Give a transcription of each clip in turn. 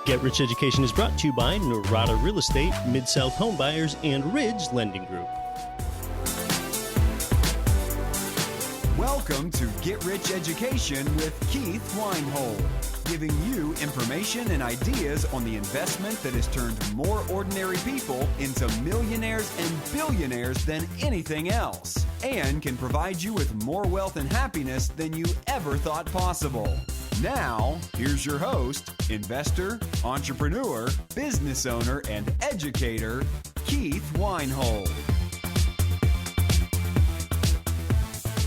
Get Rich Education is brought to you by Norada Real Estate, Mid-South Homebuyers, and Ridge Lending Group. Welcome to Get Rich Education with Keith Weinhold, giving you information and ideas on the investment that has turned more ordinary people into millionaires and billionaires than anything else, and can provide you with more wealth and happiness than you ever thought possible. Now, here's your host, investor, entrepreneur, business owner, and educator, Keith Weinhold.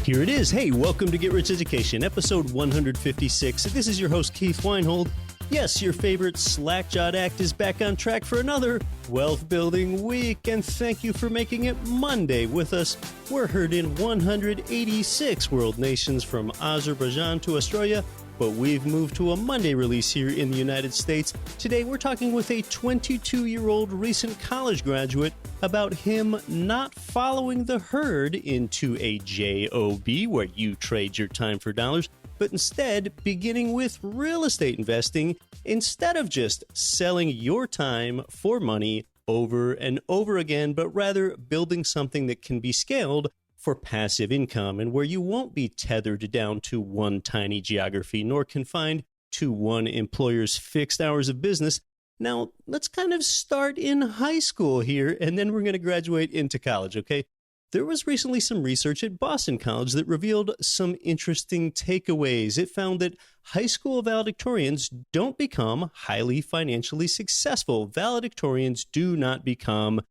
Here it is. Hey, welcome to Get Rich Education, episode 156. This is your host, Keith Weinhold. Yes, your favorite slack-jawed act is back on track for another wealth-building week, and thank you for making it Monday with us. We're heard in 186 world nations from Azerbaijan to Australia, but we've moved to a Monday release here in the United States. Today, we're talking with a 22-year-old recent college graduate about him not following the herd into a job where you trade your time for dollars, but instead beginning with real estate investing instead of just selling your time for money over and over again, but rather building something that can be scaled for passive income and where you won't be tethered down to one tiny geography nor confined to one employer's fixed hours of business. Now, let's kind of start in high school here, and then we're going to graduate into college, okay? There was recently some research at Boston College that revealed some interesting takeaways. It found that high school valedictorians don't become highly financially successful. Valedictorians do not become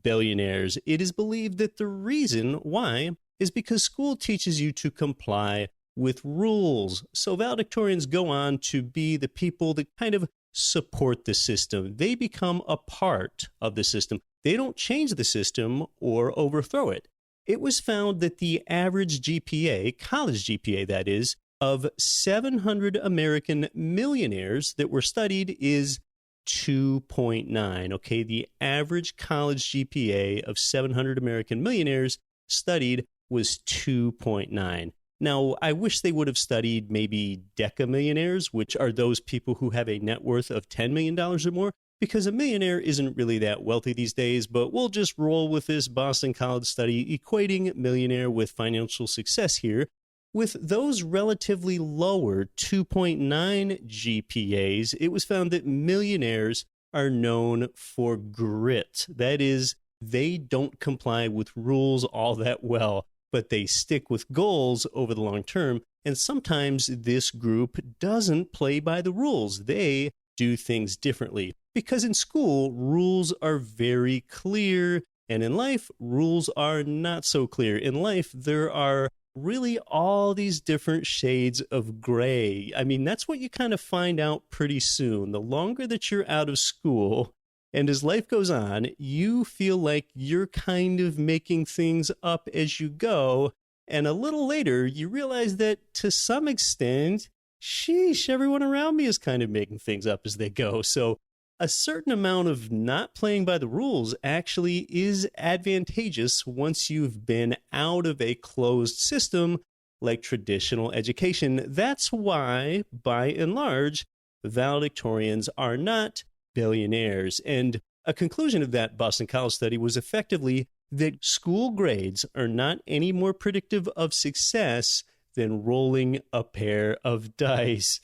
billionaires. It is believed that the reason why is because school teaches you to comply with rules. So valedictorians go on to be the people that kind of support the system. They become a part of the system. They don't change the system or overthrow it. It was found that the average GPA, college GPA that is, of 700 American millionaires that were studied is 2.9. Okay, the average college GPA of 700 American millionaires studied was 2.9. Now, I wish they would have studied maybe decamillionaires, which are those people who have a net worth of $10 million or more, because a millionaire isn't really that wealthy these days, but we'll just roll with this Boston College study equating millionaire with financial success here. With those relatively lower 2.9 GPAs, it was found that millionaires are known for grit. That is, they don't comply with rules all that well, but they stick with goals over the long term. And sometimes this group doesn't play by the rules. They do things differently. Because in school, rules are very clear, and in life, rules are not so clear. In life, there are really all these different shades of gray. I mean, that's what you kind of find out pretty soon. The longer that you're out of school, and as life goes on, you feel like you're kind of making things up as you go. And a little later, you realize that to some extent, sheesh, everyone around me is kind of making things up as they go. So a certain amount of not playing by the rules actually is advantageous once you've been out of a closed system like traditional education. That's why, by and large, valedictorians are not billionaires. And a conclusion of that Boston College study was effectively that school grades are not any more predictive of success than rolling a pair of dice.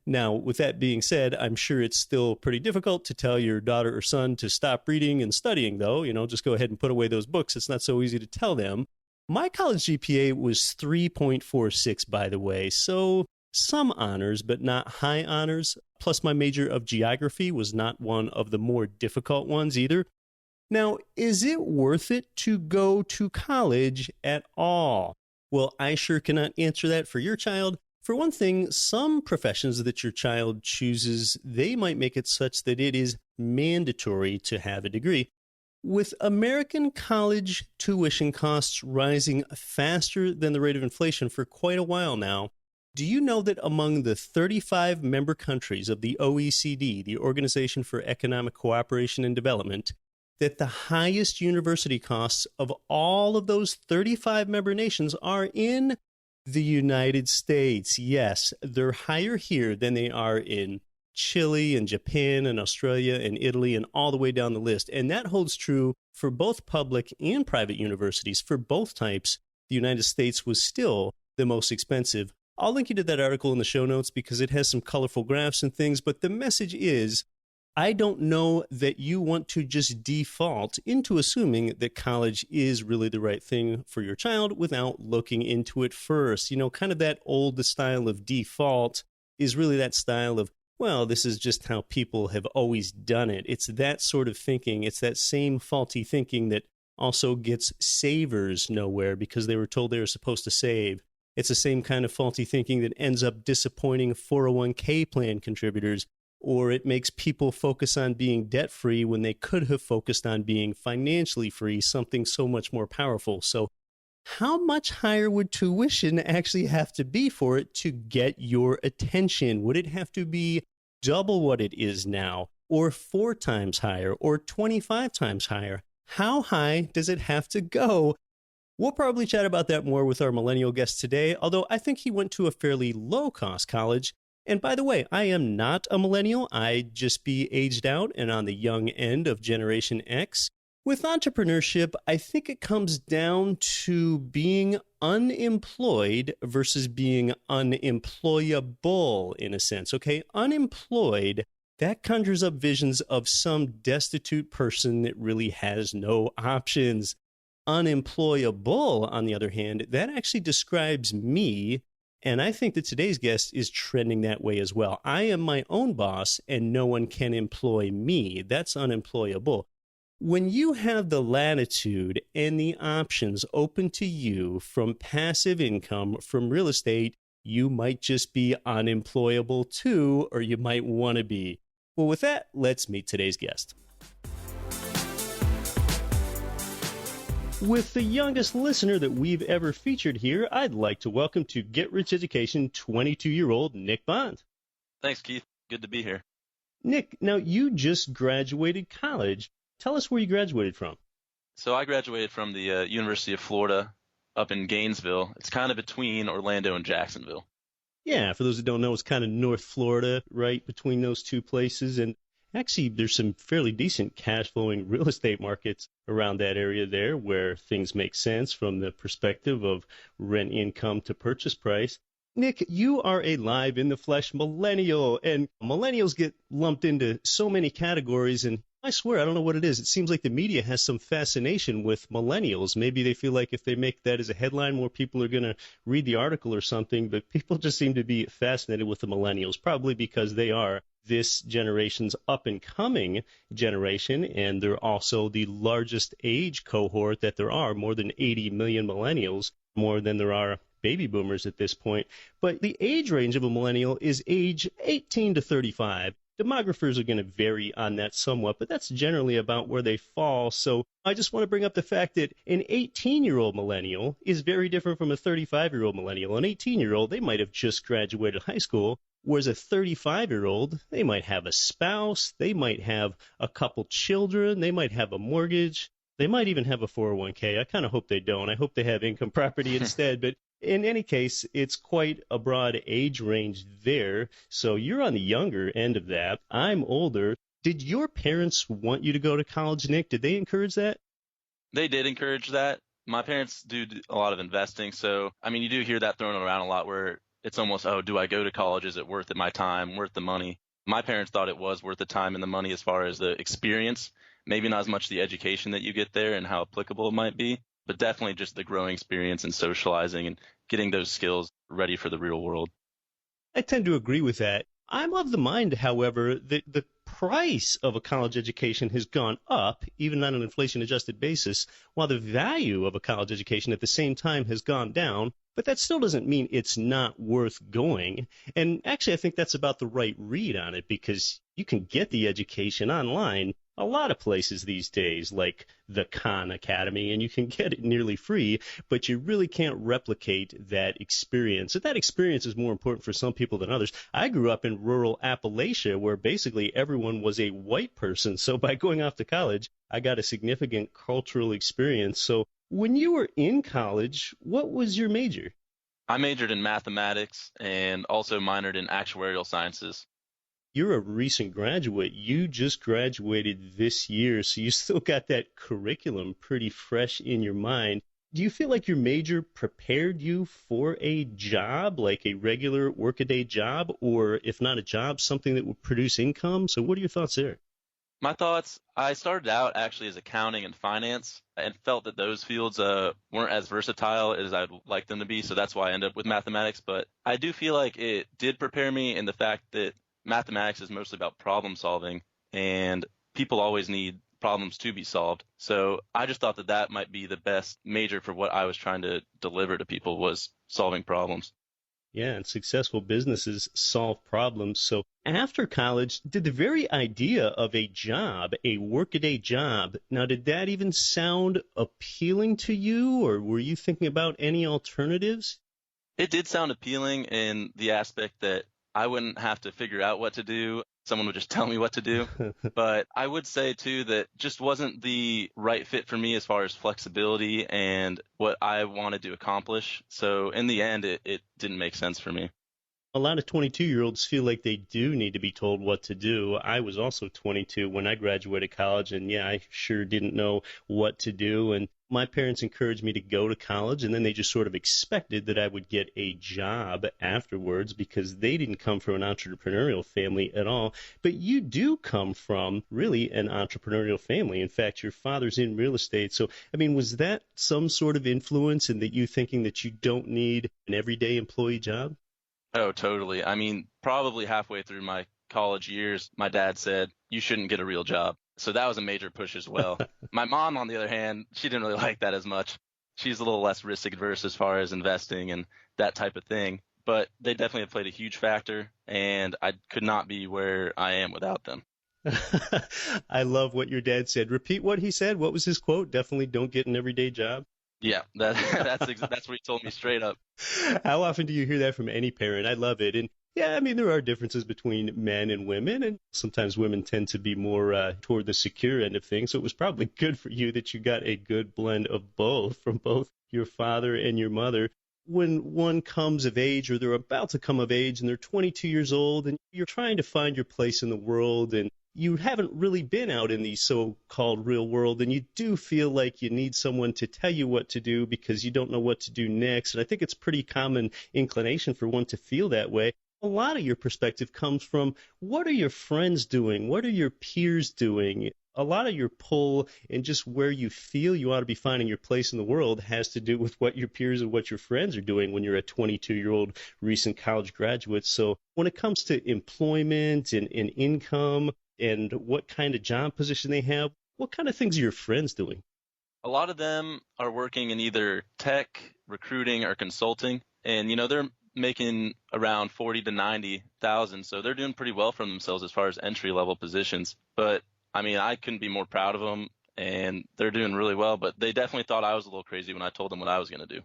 Now, with that being said, I'm sure it's still pretty difficult to tell your daughter or son to stop reading and studying, though. You know, just go ahead and put away those books. It's not so easy to tell them. My college GPA was 3.46, by the way, so some honors, but not high honors. Plus, my major of geography was not one of the more difficult ones either. Now, is it worth it to go to college at all? Well, I sure cannot answer that for your child. For one thing, some professions that your child chooses, they might make it such that it is mandatory to have a degree. With American college tuition costs rising faster than the rate of inflation for quite a while now, do you know that among the 35 member countries of the OECD, the Organization for Economic Cooperation and Development, that the highest university costs of all of those 35 member nations are in the United States? Yes, they're higher here than they are in Chile and Japan and Australia and Italy and all the way down the list. And that holds true for both public and private universities. For both types, the United States was still the most expensive. I'll link you to that article in the show notes because it has some colorful graphs and things. But the message is, I don't know that you want to just default into assuming that college is really the right thing for your child without looking into it first. You know, kind of that old style of default is really that style of, well, this is just how people have always done it. It's that sort of thinking. It's that same faulty thinking that also gets savers nowhere because they were told they were supposed to save. It's the same kind of faulty thinking that ends up disappointing 401k plan contributors, or it makes people focus on being debt-free when they could have focused on being financially free, something so much more powerful. So how much higher would tuition actually have to be for it to get your attention? Would it have to be double what it is now, or 4 times higher, or 25 times higher? How high does it have to go? We'll probably chat about that more with our millennial guest today, although I think he went to a fairly low-cost college. And by the way, I am not a millennial. I'd just be aged out and on the young end of Generation X. With entrepreneurship, I think it comes down to being unemployed versus being unemployable in a sense. Okay, unemployed, that conjures up visions of some destitute person that really has no options. Unemployable, on the other hand, that actually describes me. And I think that today's guest is trending that way as well. I am my own boss and no one can employ me. That's unemployable. When you have the latitude and the options open to you from passive income, from real estate, you might just be unemployable too, or you might want to be. Well, with that, let's meet today's guest. With the youngest listener that we've ever featured here, I'd like to welcome to Get Rich Education 22-year-old Nick Bond. Thanks, Keith. Good to be here. Nick, now you just graduated college. Tell us where you graduated from. So I graduated from the University of Florida up in Gainesville. It's kind of between Orlando and Jacksonville. Yeah, for those that don't know, it's kind of North Florida, right between those two places. And actually, there's some fairly decent cash-flowing real estate markets around that area there where things make sense from the perspective of rent income to purchase price. Nick, you are a live-in-the-flesh millennial, and millennials get lumped into so many categories, and I swear, I don't know what it is. It seems like the media has some fascination with millennials. Maybe they feel like if they make that as a headline, more people are going to read the article or something, but people just seem to be fascinated with the millennials, probably because they are this generation's up-and-coming generation, and they're also the largest age cohort that there are, more than 80 million millennials, more than there are baby boomers at this point. But the age range of a millennial is age 18 to 35. Demographers are going to vary on that somewhat, but that's generally about where they fall. So I just want to bring up the fact that an 18-year-old millennial is very different from a 35-year-old millennial. An 18-year-old, they might have just graduated high school, whereas a 35-year-old, they might have a spouse, they might have a couple children, they might have a mortgage, they might even have a 401k. I kind of hope they don't. I hope they have income property instead, but in any case, it's quite a broad age range there. So you're on the younger end of that. I'm older. Did your parents want you to go to college, Nick? Did they encourage that? They did encourage that. My parents do a lot of investing. So, I mean, you do hear that thrown around a lot where it's almost, oh, do I go to college? Is it worth it, my time, worth the money? My parents thought it was worth the time and the money as far as the experience. Maybe not as much the education that you get there and how applicable it might be, but definitely just the growing experience and socializing and getting those skills ready for the real world. I tend to agree with that. I'm of the mind, however, that the price of a college education has gone up, even on an inflation-adjusted basis, while the value of a college education at the same time has gone down. But that still doesn't mean it's not worth going. And actually, I think that's about the right read on it, because you can get the education online a lot of places these days, like the Khan Academy, and you can get it nearly free, but you really can't replicate that experience. And that experience is more important for some people than others. I grew up in rural Appalachia, where basically everyone was a white person. So by going off to college, I got a significant cultural experience. So when you were in college, what was your major? I majored in mathematics and also minored in actuarial sciences. You're a recent graduate. You just graduated this year, so you still got that curriculum pretty fresh in your mind. Do you feel like your major prepared you for a job, like a regular workaday job, or if not a job, something that would produce income? So what are your thoughts there? My thoughts, I started out actually as accounting and finance and felt that those fields weren't as versatile as I'd like them to be. So that's why I ended up with mathematics. But I do feel like it did prepare me in the fact that mathematics is mostly about problem solving and people always need problems to be solved. So I just thought that that might be the best major for what I was trying to deliver to people was solving problems. Yeah, and successful businesses solve problems. So after college, did the very idea of a job, a workaday job, now did that even sound appealing to you, or were you thinking about any alternatives? It did sound appealing in the aspect that I wouldn't have to figure out what to do. Someone would just tell me what to do. But I would say, too, that just wasn't the right fit for me as far as flexibility and what I wanted to accomplish. So in the end, it didn't make sense for me. A lot of 22-year-olds feel like they do need to be told what to do. I was also 22 when I graduated college, and yeah, I sure didn't know what to do. And my parents encouraged me to go to college, and then they just sort of expected that I would get a job afterwards because they didn't come from an entrepreneurial family at all. But you do come from really an entrepreneurial family. In fact, your father's in real estate. So, I mean, was that some sort of influence in that you thinking that you don't need an everyday employee job? Oh, totally. I mean, probably halfway through my college years, my dad said, you shouldn't get a real job. So that was a major push as well. My mom, on the other hand, she didn't really like that as much. She's a little less risk adverse as far as investing and that type of thing. But they definitely have played a huge factor, and I could not be where I am without them. I love what your dad said. Repeat what he said. What was his quote? Definitely don't get an everyday job. Yeah, that's what he told me straight up. How often do you hear that from any parent? I love it. And yeah, I mean, there are differences between men and women, and sometimes women tend to be more toward the secure end of things. So it was probably good for you that you got a good blend of both from both your father and your mother. When one comes of age or they're about to come of age and they're 22 years old and you're trying to find your place in the world and you haven't really been out in the so-called real world, and you do feel like you need someone to tell you what to do because you don't know what to do next. And I think it's pretty common inclination for one to feel that way. A lot of your perspective comes from what are your friends doing? What are your peers doing? A lot of your pull and just where you feel you ought to be finding your place in the world has to do with what your peers and what your friends are doing when you're a 22-year-old recent college graduate. So when it comes to employment and income, and what kind of job position they have. What kind of things are your friends doing? A lot of them are working in either tech, recruiting, or consulting, and they're making around 40 to 90,000, so they're doing pretty well for themselves as far as entry level positions. But I mean, I couldn't be more proud of them, and they're doing really well. But they definitely thought I was a little crazy when I told them what I was going to do.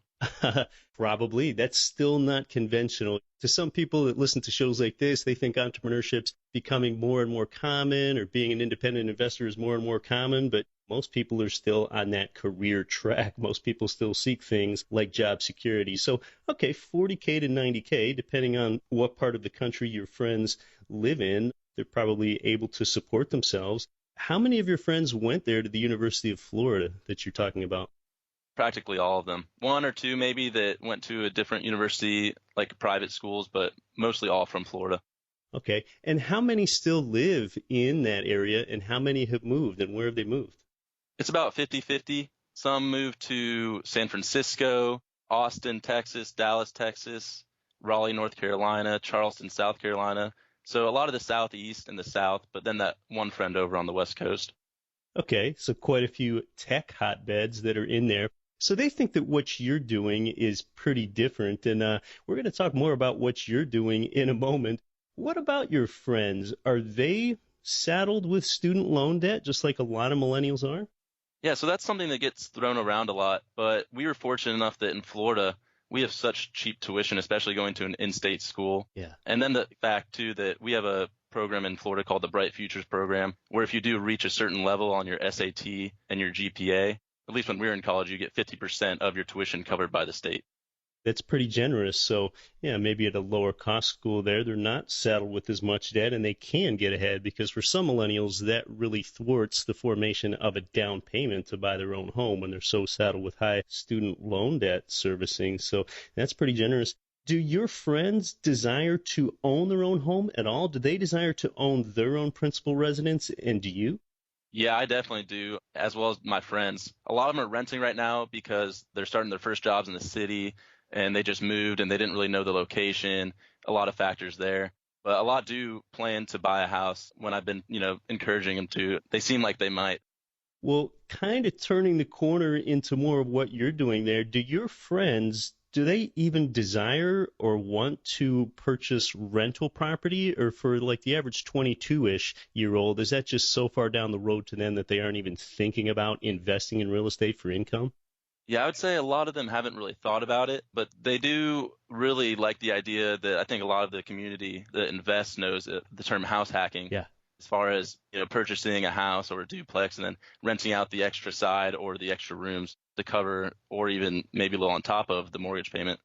Probably. That's still not conventional. To some people that listen to shows like this, they think entrepreneurship's becoming more and more common, or being an independent investor is more and more common, but most people are still on that career track. Most people still seek things like job security. So, okay, 40K to 90K, depending on what part of the country your friends live in, they're probably able to support themselves. How many of your friends went there to the University of Florida that you're talking about? Practically all of them. One or two maybe that went to a different university, like private schools, but mostly all from Florida. Okay. And how many still live in that area, and how many have moved, and where have they moved? It's about 50-50. Some moved to San Francisco, Austin, Texas, Dallas, Texas, Raleigh, North Carolina, Charleston, South Carolina. So a lot of the Southeast and the South, but then that one friend over on the West Coast. Okay, so quite a few tech hotbeds that are in there. So they think that what you're doing is pretty different, and we're going to talk more about what you're doing in a moment. What about your friends? Are they saddled with student loan debt, just like a lot of millennials are? Yeah, so that's something that gets thrown around a lot, but we were fortunate enough that in Florida, we have such cheap tuition, especially going to an in-state school. Yeah. And then the fact, too, that we have a program in Florida called the Bright Futures Program, where if you do reach a certain level on your SAT and your GPA, at least when we were in college, you get 50% of your tuition covered by the state. That's pretty generous. So, yeah, maybe at a lower cost school there, they're not saddled with as much debt and they can get ahead because for some millennials, that really thwarts the formation of a down payment to buy their own home when they're so saddled with high student loan debt servicing. So that's pretty generous. Do your friends desire to own their own home at all? Do they desire to own their own principal residence? And do you? Yeah, I definitely do, as well as my friends. A lot of them are renting right now because they're starting their first jobs in the city and they just moved and they didn't really know the location, a lot of factors there. But a lot do plan to buy a house when I've been, encouraging them to. They seem like they might. Well, kind of turning the corner into more of what you're doing there, do your friends, do they even desire or want to purchase rental property? Or for like the average 22-ish year old, is that just so far down the road to them that they aren't even thinking about investing in real estate for income? Yeah, I would say a lot of them haven't really thought about it, but they do really like the idea that I think a lot of the community that invests knows the term house hacking. Yeah. As far as purchasing a house or a duplex and then renting out the extra side or the extra rooms to cover or even maybe a little on top of the mortgage payment.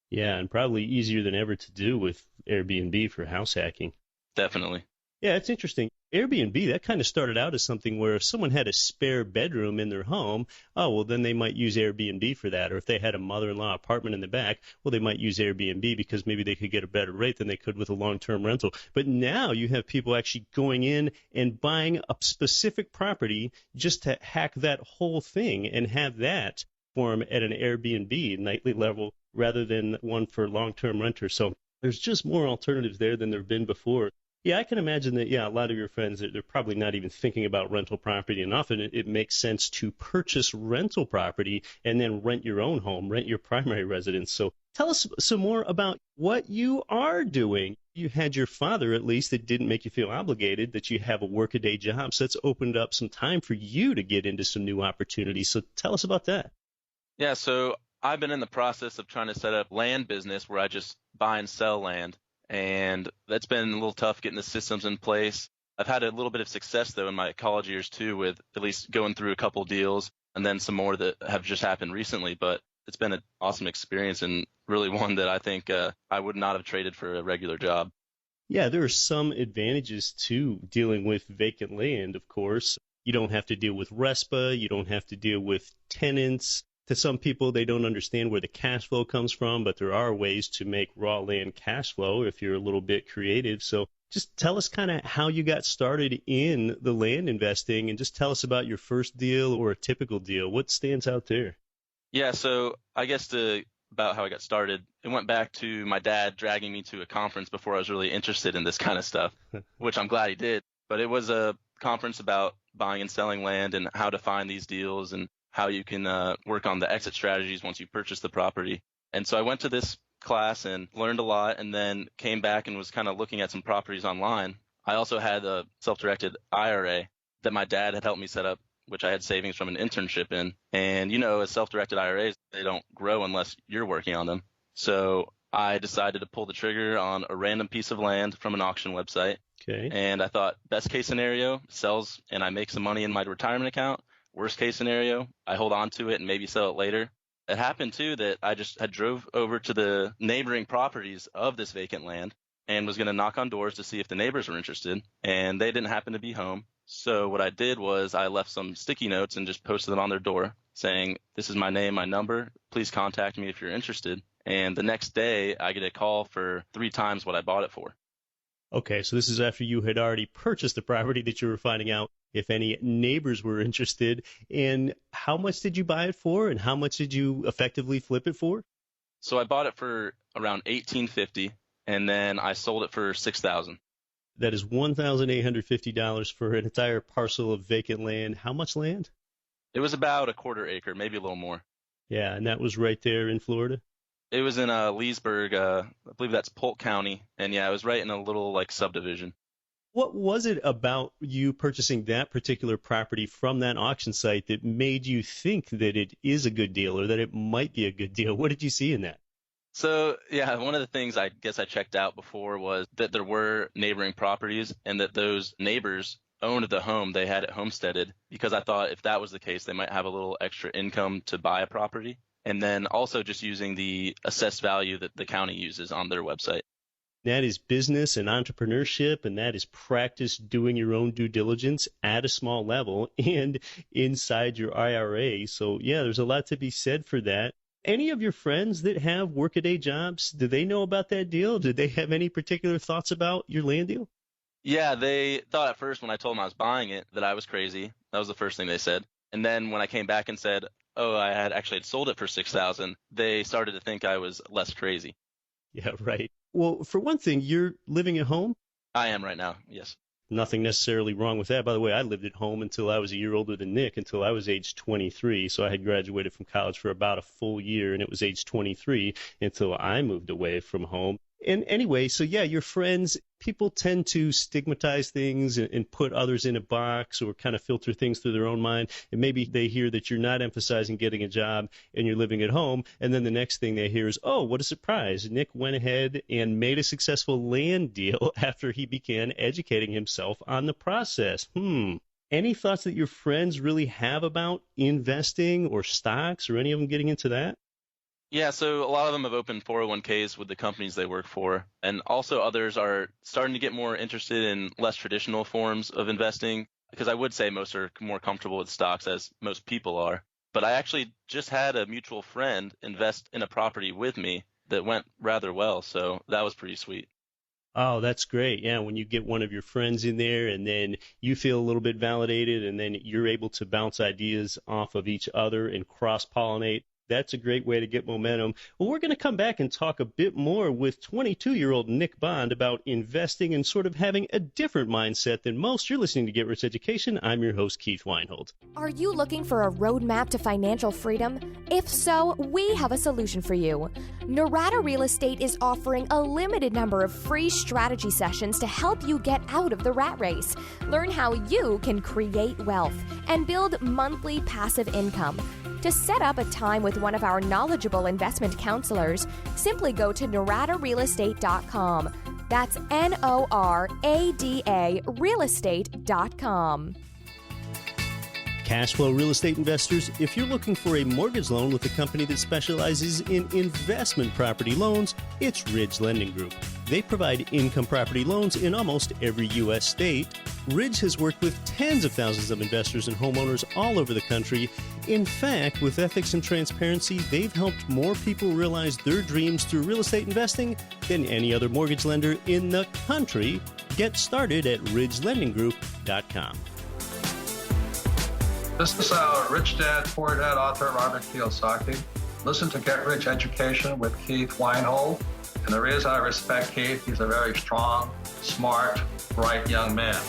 Yeah, and probably easier than ever to do with Airbnb for house hacking. Definitely. Yeah, it's interesting. Airbnb, that kind of started out as something where if someone had a spare bedroom in their home, oh, well, then they might use Airbnb for that. Or if they had a mother-in-law apartment in the back, well, they might use Airbnb because maybe they could get a better rate than they could with a long-term rental. But now you have people actually going in and buying a specific property just to hack that whole thing and have that form at an Airbnb nightly level rather than one for long-term renters. So there's just more alternatives there than there have been before. Yeah, I can imagine that, yeah, a lot of your friends, they're probably not even thinking about rental property, and often it makes sense to purchase rental property and then rent your own home, rent your primary residence. So tell us some more about what you are doing. You had your father, at least, that didn't make you feel obligated, that you have a workaday job. So that's opened up some time for you to get into some new opportunities. So tell us about that. Yeah, so I've been in the process of trying to set up land business where I just buy and sell land. And that's been a little tough getting the systems in place. I've had a little bit of success, though, in my college years, too, with at least going through a couple deals and then some more that have just happened recently. But it's been an awesome experience and really one that I think I would not have traded for a regular job. Yeah, there are some advantages to dealing with vacant land, of course. You don't have to deal with RESPA. You don't have to deal with tenants. To some people, they don't understand where the cash flow comes from, but there are ways to make raw land cash flow if you're a little bit creative. So just tell us kind of how you got started in the land investing and just tell us about your first deal or a typical deal. What stands out there? Yeah, so I guess about how I got started, it went back to my dad dragging me to a conference before I was really interested in this kind of stuff, which I'm glad he did. But it was a conference about buying and selling land and how to find these deals and how you can work on the exit strategies once you purchase the property. And so I went to this class and learned a lot and then came back and was kind of looking at some properties online. I also had a self-directed IRA that my dad had helped me set up, which I had savings from an internship in. And, as self-directed IRAs, they don't grow unless you're working on them. So I decided to pull the trigger on a random piece of land from an auction website. Okay. And I thought, best case scenario, sells and I make some money in my retirement account. Worst case scenario, I hold on to it and maybe sell it later. It happened, too, that I just had drove over to the neighboring properties of this vacant land and was going to knock on doors to see if the neighbors were interested, and they didn't happen to be home. So what I did was I left some sticky notes and just posted them on their door saying, this is my name, my number. Please contact me if you're interested. And the next day, I get a call for 3 times what I bought it for. Okay, so this is after you had already purchased the property that you were finding out if any neighbors were interested. And how much did you buy it for, and how much did you effectively flip it for? So I bought it for around $1,850, and then I sold it for $6,000. That is $1,850 for an entire parcel of vacant land. How much land? It was about a quarter acre, maybe a little more. Yeah, and that was right there in Florida? It was in Leesburg, I believe that's Polk County, and yeah, it was right in a little subdivision. What was it about you purchasing that particular property from that auction site that made you think that it is a good deal or that it might be a good deal? What did you see in that? So, yeah, one of the things I guess I checked out before was that there were neighboring properties and that those neighbors owned the home. They had it homesteaded because I thought if that was the case, they might have a little extra income to buy a property. and then also just using the assessed value that the county uses on their website. That is business and entrepreneurship, and that is practice doing your own due diligence at a small level and inside your IRA. So, yeah, there's a lot to be said for that. Any of your friends that have workaday jobs, do they know about that deal? Did they have any particular thoughts about your land deal? Yeah, they thought at first when I told them I was buying it that I was crazy. That was the first thing they said. And then when I came back and said, oh, I had sold it for $6,000, they started to think I was less crazy. Yeah, right. Well, for one thing, you're living at home? I am right now, yes. Nothing necessarily wrong with that. By the way, I lived at home until I was a year older than Nick, until I was age 23. So I had graduated from college for about a full year, and it was age 23 until I moved away from home. And anyway, so yeah, your friends, people tend to stigmatize things and put others in a box or kind of filter things through their own mind. And maybe they hear that you're not emphasizing getting a job and you're living at home. And then the next thing they hear is, oh, what a surprise. Nick went ahead and made a successful land deal after he began educating himself on the process. Any thoughts that your friends really have about investing or stocks or any of them getting into that? Yeah, so a lot of them have opened 401ks with the companies they work for. And also others are starting to get more interested in less traditional forms of investing, because I would say most are more comfortable with stocks, as most people are. But I actually just had a mutual friend invest in a property with me that went rather well. So that was pretty sweet. Oh, that's great. Yeah, when you get one of your friends in there and then you feel a little bit validated and then you're able to bounce ideas off of each other and cross-pollinate. That's a great way to get momentum. Well, we're going to come back and talk a bit more with 22-year-old Nick Bond about investing and sort of having a different mindset than most. You're listening to Get Rich Education. I'm your host, Keith Weinhold. Are you looking for a roadmap to financial freedom? If so, we have a solution for you. Norada Real Estate is offering a limited number of free strategy sessions to help you get out of the rat race. Learn how you can create wealth and build monthly passive income. To set up a time with one of our knowledgeable investment counselors, simply go to noradarealestate.com. That's NORADA realestate.com. Cash flow real estate investors, if you're looking for a mortgage loan with a company that specializes in investment property loans, it's Ridge Lending Group. They provide income property loans in almost every U.S. state. Ridge has worked with tens of thousands of investors and homeowners all over the country. In fact, with ethics and transparency, they've helped more people realize their dreams through real estate investing than any other mortgage lender in the country. Get started at ridgelendinggroup.com. This is Rich Dad, Poor Dad author Robert Kiyosaki. Listen to Get Rich Education with Keith Weinhold. And the reason I respect Keith, he's a very strong, smart, bright young man.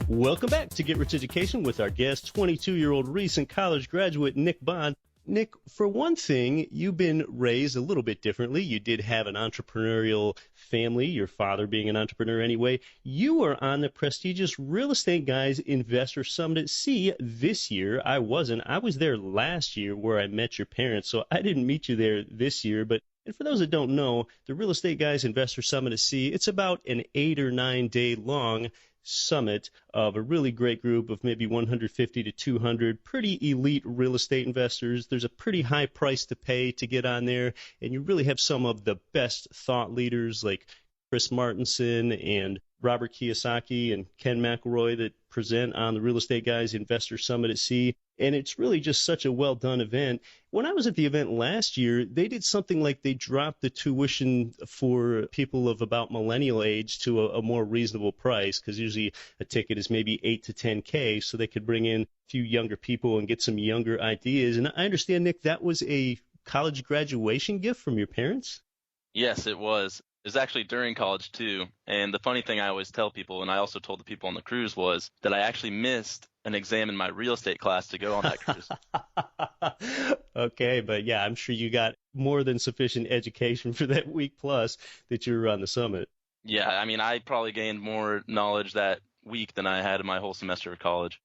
Welcome back to Get Rich Education with our guest, 22-year-old recent college graduate Nick Bond. Nick, for one thing, you've been raised a little bit differently. You did have an entrepreneurial family, your father being an entrepreneur anyway. You were on the prestigious Real Estate Guys Investor Summit at Sea this year. I wasn't. I was there last year where I met your parents, so I didn't meet you there this year. But and for those that don't know, the Real Estate Guys Investor Summit at Sea, it's about an 8 or 9 day long summit of a really great group of maybe 150 to 200 pretty elite real estate investors. There's a pretty high price to pay to get on there, and you really have some of the best thought leaders like Chris Martenson and Robert Kiyosaki and Ken McElroy that present on the Real Estate Guys Investor Summit at Sea. And it's really just such a well-done event. When I was at the event last year, they did something like they dropped the tuition for people of about millennial age to a more reasonable price, because usually a ticket is maybe 8 to 10K, so they could bring in a few younger people and get some younger ideas. And I understand, Nick, that was a college graduation gift from your parents? Yes, it was. It was actually during college, too. And the funny thing I always tell people, and I also told the people on the cruise, was that I actually missed an exam in my real estate class to go on that cruise. Okay, but yeah, I'm sure you got more than sufficient education for that week plus that you were on the summit. Yeah, I mean, I probably gained more knowledge that week than I had in my whole semester of college.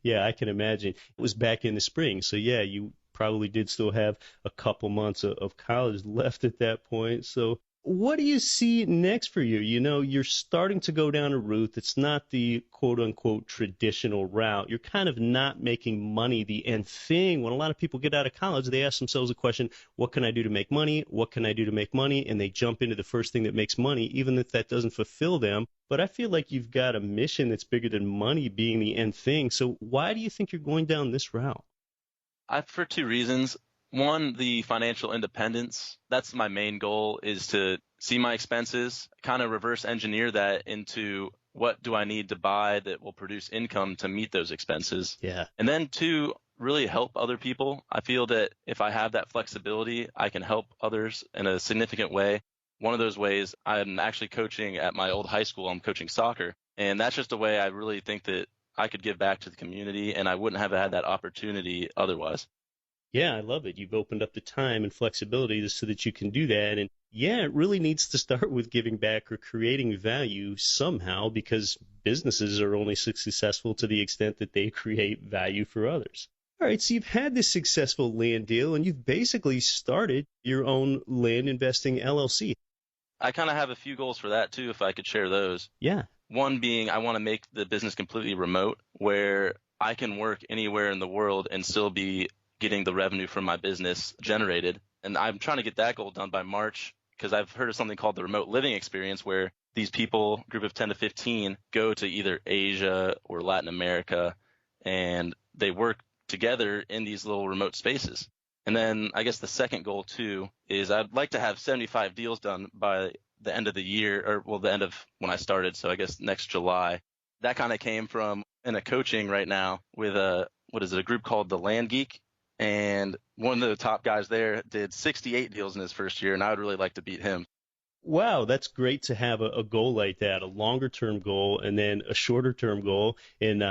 Yeah, I can imagine. It was back in the spring, so yeah, you probably did still have a couple months of college left at that point. So What do you see next for you? You know, you're starting to go down a route that's not the quote unquote traditional route. You're kind of not making money the end thing. When a lot of people get out of college, they ask themselves a question, what can I do to make money? What can I do to make money? And they jump into the first thing that makes money, even if that doesn't fulfill them. But I feel like you've got a mission that's bigger than money being the end thing. So why do you think you're going down this route? For two reasons. One, the financial independence. That's my main goal, is to see my expenses, kind of reverse engineer that into what do I need to buy that will produce income to meet those expenses. Yeah. And then two, really help other people. I feel that if I have that flexibility, I can help others in a significant way. One of those ways, I'm actually coaching at my old high school. I'm coaching soccer. And that's just a way I really think that I could give back to the community, and I wouldn't have had that opportunity otherwise. Yeah, I love it. You've opened up the time and flexibility so that you can do that. And yeah, it really needs to start with giving back or creating value somehow, because businesses are only successful to the extent that they create value for others. All right, so you've had this successful land deal, and you've basically started your own land investing LLC. I kind of have a few goals for that too, if I could share those. Yeah. One being, I want to make the business completely remote, where I can work anywhere in the world and still be getting the revenue from my business generated. And I'm trying to get that goal done by March, because I've heard of something called the remote living experience, where these people, group of 10 to 15, go to either Asia or Latin America, and they work together in these little remote spaces. And then I guess the second goal too is I'd like to have 75 deals done by the end of the year, or well, the end of when I started. So I guess next July. That kind of came from in a coaching right now with a group called the Land Geek. And one of the top guys there did 68 deals in his first year, and I would really like to beat him. Wow, that's great to have a goal like that, a longer-term goal and then a shorter-term goal. And,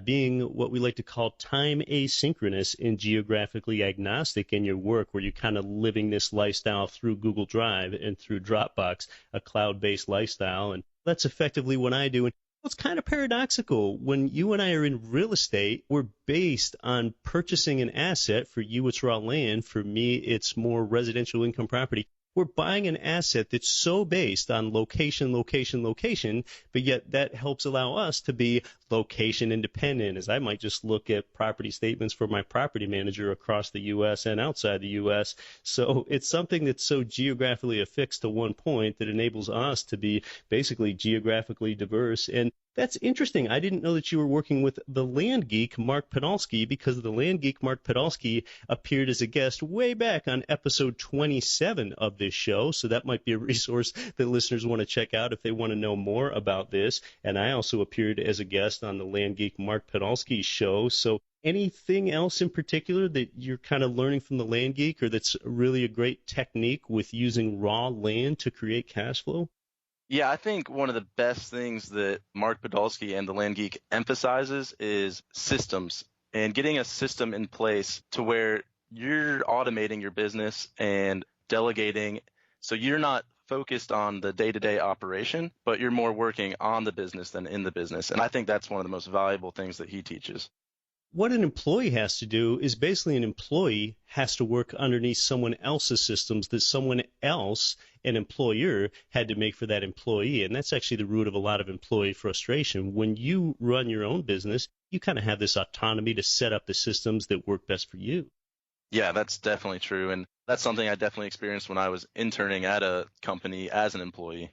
being what we like to call time asynchronous and geographically agnostic in your work, where you're kind of living this lifestyle through Google Drive and through Dropbox, a cloud-based lifestyle. And that's effectively what I do. And it's kind of paradoxical. When you and I are in real estate, we're based on purchasing an asset. For you, it's raw land. For me, it's more residential income property. We're buying an asset that's so based on location, but yet that helps allow us to be location independent, as I might just look at property statements for my property manager across the U.S. and outside the U.S. So it's something that's so geographically affixed to one point that enables us to be basically geographically diverse. And that's interesting. I didn't know that you were working with the Land Geek, Mark Podolsky, because the Land Geek, Mark Podolsky, appeared as a guest way back on episode 27 of this show. So that might be a resource that listeners want to check out if they want to know more about this. And I also appeared as a guest on the Land Geek, Mark Podolsky show. So anything else in particular that you're kind of learning from the Land Geek, or that's really a great technique with using raw land to create cash flow? Yeah, I think one of the best things that Mark Podolsky and the Land Geek emphasizes is systems, and getting a system in place to where you're automating your business and delegating, so you're not focused on the day-to-day operation, but you're more working on the business than in the business. And I think that's one of the most valuable things that he teaches. What an employee has to do is basically an employee has to work underneath someone else's systems that someone else, an employer, had to make for that employee. And that's actually the root of a lot of employee frustration. When you run your own business, you kind of have this autonomy to set up the systems that work best for you. Yeah, that's definitely true. And that's something I definitely experienced when I was interning at a company as an employee.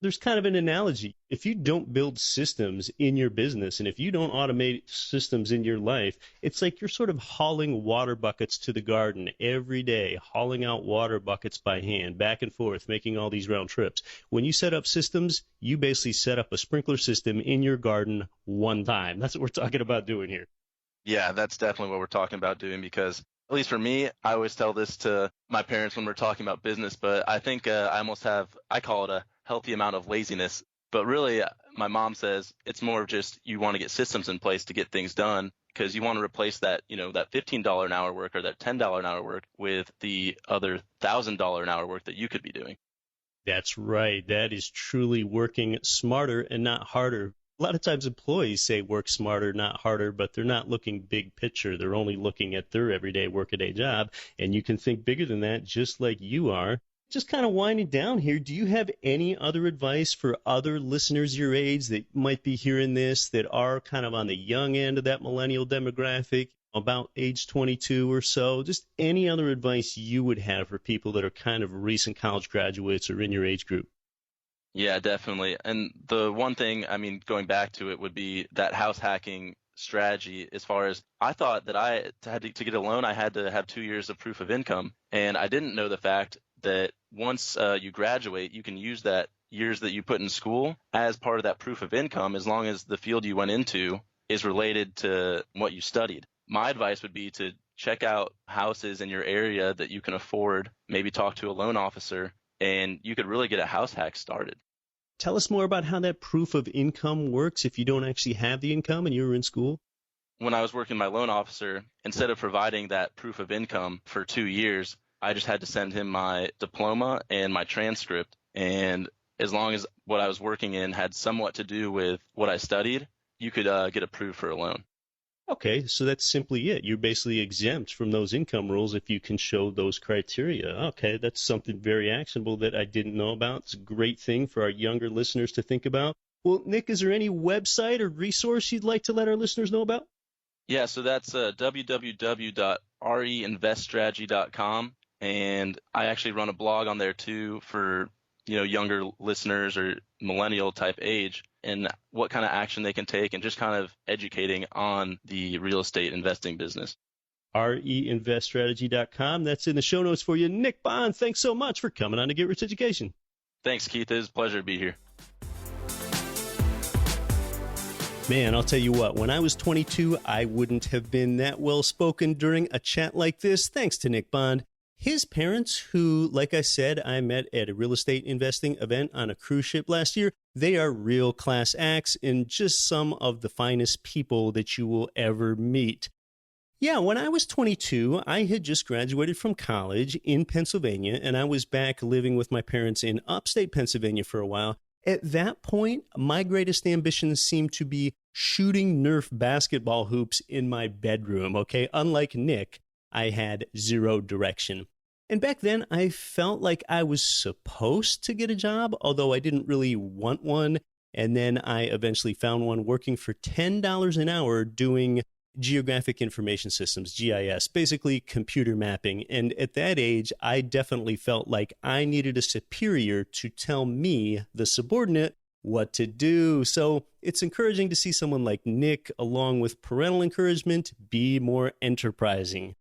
There's kind of an analogy. If you don't build systems in your business, and if you don't automate systems in your life, it's like you're sort of hauling water buckets to the garden every day, hauling out water buckets by hand, back and forth, making all these round trips. When you set up systems, you basically set up a sprinkler system in your garden one time. That's what we're talking about doing here. Yeah, that's definitely what we're talking about doing, because at least for me, I always tell this to my parents when we're talking about business, but I think I call it a healthy amount of laziness. But really, my mom says it's more of just you want to get systems in place to get things done, because you want to replace that, that $15 an hour work or that $10 an hour work with the other $1,000 an hour work that you could be doing. That's right. That is truly working smarter and not harder. A lot of times employees say work smarter, not harder, but they're not looking big picture. They're only looking at their everyday workaday job. And you can think bigger than that, just like you are. Just kind of winding down here, do you have any other advice for other listeners your age that might be hearing this that are kind of on the young end of that millennial demographic, about age 22 or so? Just any other advice you would have for people that are kind of recent college graduates or in your age group? Yeah, definitely. And the one thing, going back to it would be that house hacking strategy. As far as I thought that I had to get a loan, I had to have 2 years of proof of income. And I didn't know the fact that once you graduate, you can use that years that you put in school as part of that proof of income, as long as the field you went into is related to what you studied. My advice would be to check out houses in your area that you can afford, maybe talk to a loan officer, and you could really get a house hack started. Tell us more about how that proof of income works if you don't actually have the income and you were in school. When I was working my loan officer, instead of providing that proof of income for 2 years, I just had to send him my diploma and my transcript. And as long as what I was working in had somewhat to do with what I studied, you could get approved for a loan. Okay, so that's simply it. You're basically exempt from those income rules if you can show those criteria. Okay, that's something very actionable that I didn't know about. It's a great thing for our younger listeners to think about. Well, Nick, is there any website or resource you'd like to let our listeners know about? Yeah, so that's www.reinveststrategy.com. And I actually run a blog on there too for, younger listeners or millennial type age, and what kind of action they can take, and just kind of educating on the real estate investing business. reinveststrategy.com. That's in the show notes for you. Nick Bond, thanks so much for coming on to Get Rich Education. Thanks, Keith. It was a pleasure to be here. Man, I'll tell you what, when I was 22, I wouldn't have been that well-spoken during a chat like this, thanks to Nick Bond. His parents, who, like I said, I met at a real estate investing event on a cruise ship last year, they are real class acts and just some of the finest people that you will ever meet. Yeah, when I was 22, I had just graduated from college in Pennsylvania, and I was back living with my parents in upstate Pennsylvania for a while. At that point, my greatest ambitions seemed to be shooting Nerf basketball hoops in my bedroom, okay? Unlike Nick, I had zero direction. And back then, I felt like I was supposed to get a job, although I didn't really want one. And then I eventually found one working for $10 an hour doing geographic information systems, GIS, basically computer mapping. And at that age, I definitely felt like I needed a superior to tell me, the subordinate, what to do. So it's encouraging to see someone like Nick, along with parental encouragement, be more enterprising.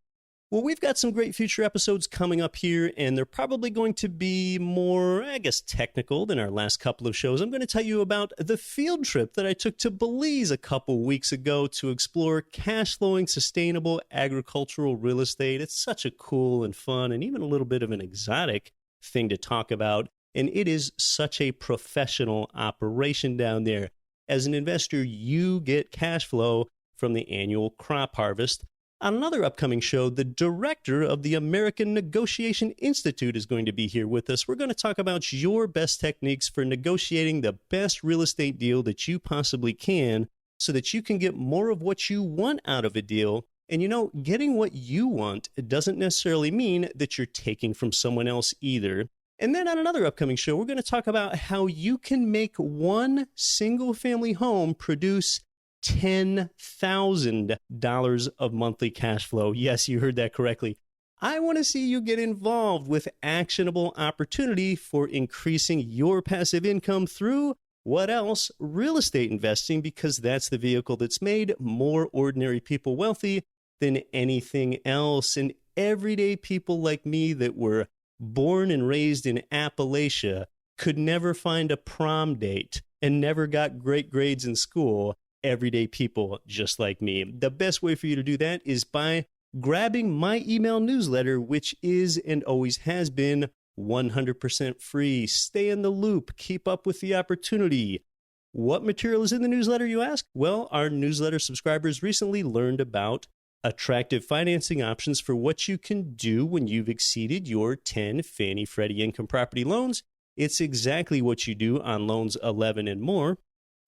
Well, we've got some great future episodes coming up here, and they're probably going to be more, technical than our last couple of shows. I'm going to tell you about the field trip that I took to Belize a couple weeks ago to explore cash-flowing, sustainable agricultural real estate. It's such a cool and fun and even a little bit of an exotic thing to talk about, and it is such a professional operation down there. As an investor, you get cash flow from the annual crop harvest. On another upcoming show, the director of the American Negotiation Institute is going to be here with us. We're going to talk about your best techniques for negotiating the best real estate deal that you possibly can so that you can get more of what you want out of a deal. And getting what you want doesn't necessarily mean that you're taking from someone else either. And then on another upcoming show, we're going to talk about how you can make one single-family home produce $10,000 of monthly cash flow. Yes, you heard that correctly. I want to see you get involved with actionable opportunity for increasing your passive income through, what else? Real estate investing, because that's the vehicle that's made more ordinary people wealthy than anything else. And everyday people like me that were born and raised in Appalachia could never find a prom date and never got great grades in school. Everyday people just like me. The best way for you to do that is by grabbing my email newsletter, which is and always has been 100% free. Stay in the loop. Keep up with the opportunity. What material is in the newsletter, you ask? Well, our newsletter subscribers recently learned about attractive financing options for what you can do when you've exceeded your 10 Fannie Freddie income property loans. It's exactly what you do on loans 11 and more.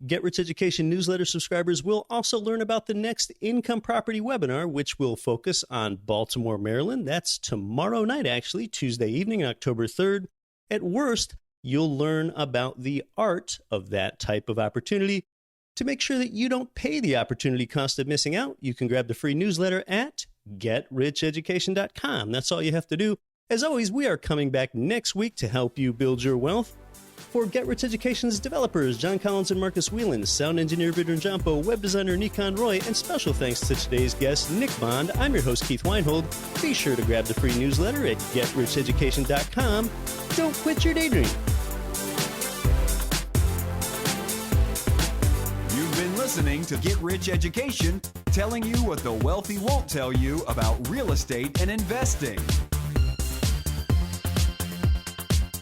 Get Rich Education newsletter subscribers will also learn about the next income property webinar, which will focus on Baltimore, Maryland. That's tomorrow night, actually, Tuesday evening, October 3rd. At worst, you'll learn about the art of that type of opportunity. To make sure that you don't pay the opportunity cost of missing out, you can grab the free newsletter at GetRichEducation.com. That's all you have to do. As always, we are coming back next week to help you build your wealth. For Get Rich Education's developers, John Collins and Marcus Whelan, sound engineer Vidran Jampo, web designer Nikon Roy, and special thanks to today's guest, Nick Bond, I'm your host, Keith Weinhold. Be sure to grab the free newsletter at GetRichEducation.com. Don't quit your daydream. You've been listening to Get Rich Education, telling you what the wealthy won't tell you about real estate and investing.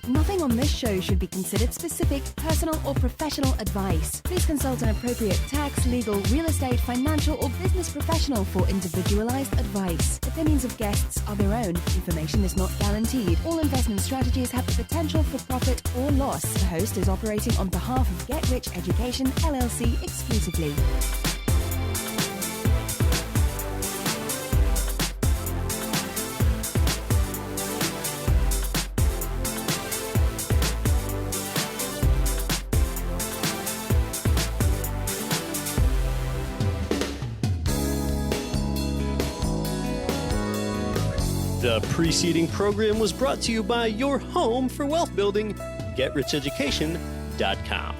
Nothing on this show should be considered specific, personal, or professional advice. Please consult an appropriate tax, legal, real estate, financial, or business professional for individualized advice. Opinions of guests are their own. Information is not guaranteed. All investment strategies have the potential for profit or loss. The host is operating on behalf of Get Rich Education, LLC exclusively. The preceding program was brought to you by your home for wealth building, GetRichEducation.com.